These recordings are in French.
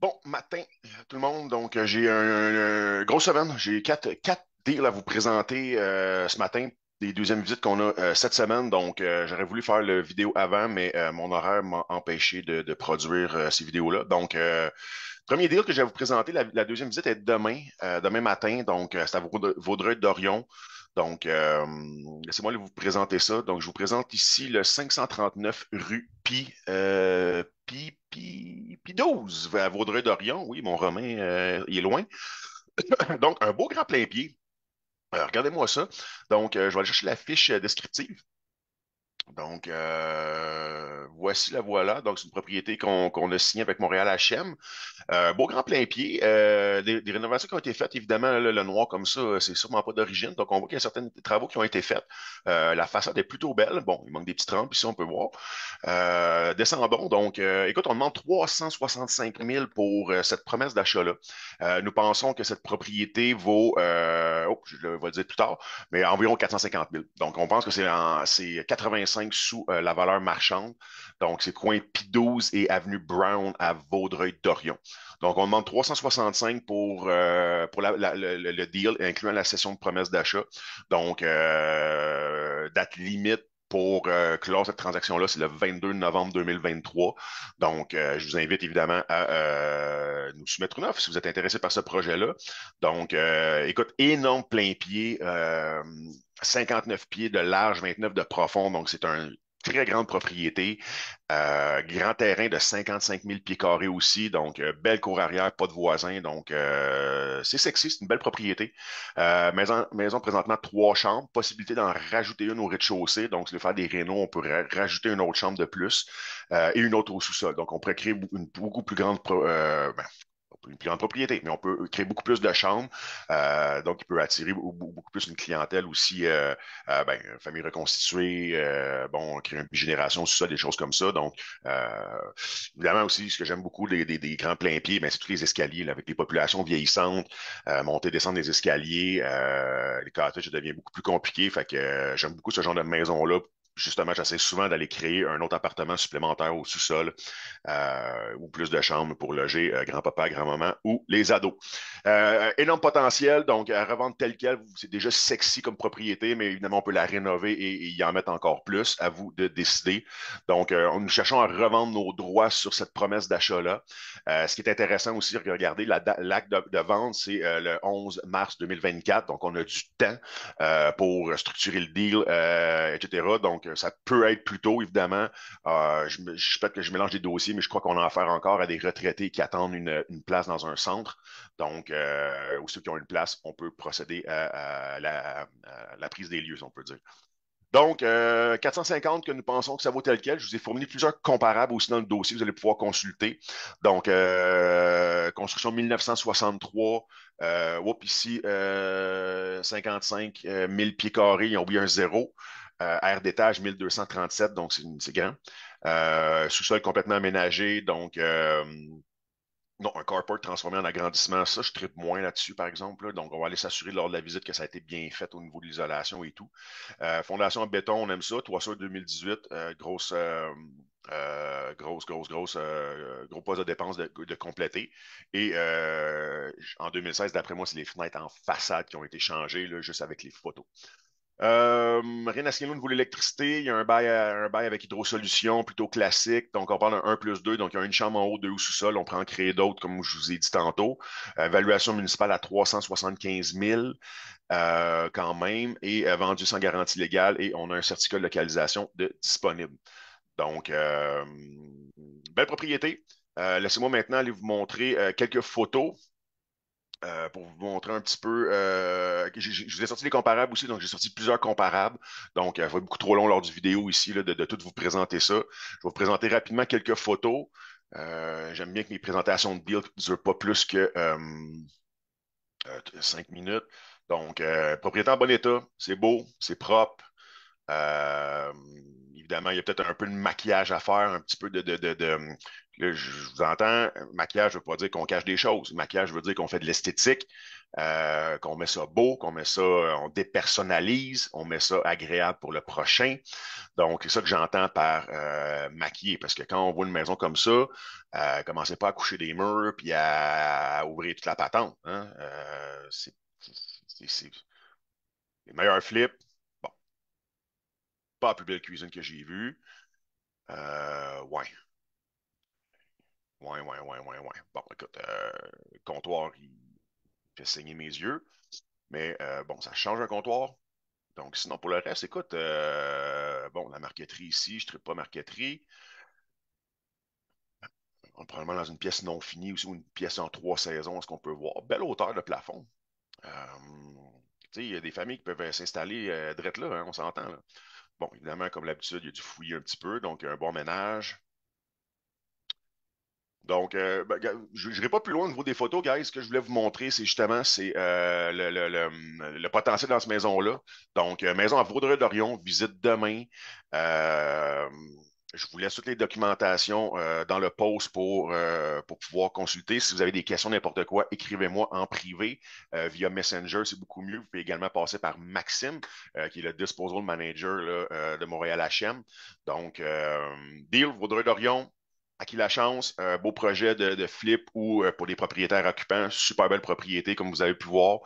Bon matin, tout le monde. Donc, j'ai grosse semaine. J'ai quatre deals à vous présenter ce matin, des deuxièmes visites qu'on a cette semaine. Donc, j'aurais voulu faire le vidéo avant, mais mon horaire m'a empêché de produire ces vidéos-là. Donc, premier deal que je vais vous présenter, la deuxième visite est demain matin. Donc, c'est à Vaudreuil-Dorion. Donc, laissez-moi vous présenter ça. Donc, je vous présente ici le 539 rue Pi 12 à Vaudreuil-Dorion. Oui, mon Romain, il est loin. Donc, un beau grand plein pied. Regardez-moi ça. Donc, je vais aller chercher la fiche descriptive. Donc, voici la voilà. Donc, c'est une propriété qu'on a signée avec Montréal HM. Beau grand plein pied. Des rénovations qui ont été faites, évidemment, là, le noir comme ça, c'est sûrement pas d'origine. Donc, on voit qu'il y a certains travaux qui ont été faits. La façade est plutôt belle. Bon, il manque des petites rampes, ici, on peut voir. Descendons. Donc, écoute, on demande 365 000 pour cette promesse d'achat-là. Nous pensons que cette propriété vaut, je vais le dire plus tard, mais environ 450 000. Donc, on pense que c'est 85 sous la valeur marchande. Donc, c'est coin P12 et avenue Brown à Vaudreuil-Dorion. Donc, on demande 365 pour le deal, incluant la session de promesse d'achat. Donc, date limite pour clore cette transaction-là, c'est le 22 novembre 2023. Donc, je vous invite évidemment à nous soumettre une offre si vous êtes intéressé par ce projet-là. Donc, écoute, énorme plein pied, 59 pieds de large, 29 de profond. Donc, c'est un très grande propriété. Grand terrain de 55 000 pieds carrés aussi. Donc, belle cour arrière, pas de voisins. Donc, c'est sexy, c'est une belle propriété. Maison présentement, trois chambres. Possibilité d'en rajouter une au rez-de-chaussée. Donc, si vous voulez faire des rénaux, on peut rajouter une autre chambre de plus et une autre au sous-sol. Donc, on pourrait créer une beaucoup plus grande une plus grande propriété, mais on peut créer beaucoup plus de chambres. Donc, il peut attirer beaucoup plus une clientèle aussi, famille reconstituée, bon, créer une bigénération, sous ça, des choses comme ça. Donc, évidemment aussi, ce que j'aime beaucoup des grands pleins pieds, ben, c'est tous les escaliers, là, avec les populations vieillissantes, monter, descendre des escaliers, les cottages, ça devient beaucoup plus compliqué. Fait que j'aime beaucoup ce genre de maison-là. Justement, j'essaie souvent d'aller créer un autre appartement supplémentaire au sous-sol ou plus de chambres pour loger grand-papa, grand-maman ou les ados. Énorme potentiel, donc à revendre tel quel, c'est déjà sexy comme propriété, mais évidemment, on peut la rénover et y en mettre encore plus. À vous de décider. Donc, nous cherchons à revendre nos droits sur cette promesse d'achat-là. Ce qui est intéressant aussi, regardez, l'acte de vente, c'est le 11 mars 2024, donc on a du temps pour structurer le deal, etc. Donc, ça peut être plus tôt, évidemment. Peut-être que je mélange des dossiers, mais je crois qu'on a affaire encore à des retraités qui attendent une place dans un centre. Donc, ou ceux qui ont une place, on peut procéder à la prise des lieux, si on peut dire. Donc, 450 que nous pensons que ça vaut tel quel. Je vous ai fourni plusieurs comparables aussi dans le dossier, vous allez pouvoir consulter. Donc, construction 1963, ici, 55 000 pieds carrés, ils ont oublié un zéro. Aire d'étage 1237, donc c'est grand. Sous-sol complètement aménagé, donc non, un carport transformé en agrandissement, ça, je tripe moins là-dessus, par exemple. Là. Donc, on va aller s'assurer lors de la visite que ça a été bien fait au niveau de l'isolation et tout. Fondation en béton, on aime ça. Toiture 2018, gros poste de dépenses de compléter. Et en 2016, d'après moi, c'est les fenêtres en façade qui ont été changées, là, juste avec les photos. Rien à signaler au niveau de l'électricité. Il y a un bail avec hydrosolution plutôt classique. Donc, on parle d'un 1 plus 2. Donc, il y a une chambre en haut, deux au sous-sol. On peut en créer d'autres, comme je vous ai dit tantôt. Évaluation municipale à 375 000 quand même. Et vendu sans garantie légale. Et on a un certificat de localisation disponible. Donc, belle propriété. Laissez-moi maintenant aller vous montrer quelques photos pour vous montrer un petit peu. Je vous ai sorti les comparables aussi, donc j'ai sorti plusieurs comparables. Donc, ça va être beaucoup trop long lors du vidéo ici là, de tout vous présenter ça. Je vais vous présenter rapidement quelques photos. J'aime bien que mes présentations de deal ne durent pas plus que 5 minutes. Donc, propriété en bon état, c'est beau, c'est propre. Euh, Évidemment, il y a peut-être un peu de maquillage à faire, un petit peu là, je vous entends, maquillage ne veut pas dire qu'on cache des choses. Maquillage veut dire qu'on fait de l'esthétique, qu'on met ça beau, qu'on met ça, on dépersonnalise, on met ça agréable pour le prochain. Donc, c'est ça que j'entends par maquiller, parce que quand on voit une maison comme ça, commencez pas à coucher des murs puis à ouvrir toute la patente. Hein. C'est les meilleurs flips. Bon, pas la plus belle cuisine que j'ai vue. Ouais. Ouais. Bon, écoute, le comptoir, il fait saigner mes yeux. Mais bon, ça change un comptoir. Donc, sinon, pour le reste, écoute, bon, la marqueterie ici, je ne pas marqueterie. On est probablement dans une pièce non finie aussi, ou une pièce en 3 saisons, est-ce qu'on peut voir? Belle hauteur de plafond. Euh, Tu sais, il y a des familles qui peuvent s'installer drette là, hein, on s'entend, là. Bon, évidemment, comme l'habitude, il y a dû fouiller un petit peu, donc un bon ménage. Donc, ben, je n'irai pas plus loin au niveau des photos, guys. Ce que je voulais vous montrer, c'est justement le potentiel dans cette maison-là. Donc, maison à Vaudreuil-Dorion, visite demain. Euh, je vous laisse toutes les documentations dans le post pour pouvoir consulter. Si vous avez des questions, n'importe quoi, écrivez-moi en privé via Messenger, c'est beaucoup mieux. Vous pouvez également passer par Maxime, qui est le Disposal Manager là, de Montréal HM. Donc, deal, Vaudreuil-Dorion, à qui la chance, un beau projet de flip ou pour les propriétaires occupants, super belle propriété comme vous avez pu voir.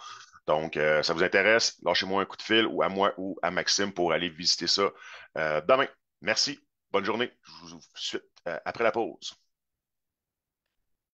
Donc, ça vous intéresse, lâchez-moi un coup de fil ou à moi ou à Maxime pour aller visiter ça demain. Merci, bonne journée. Je vous souhaite après la pause.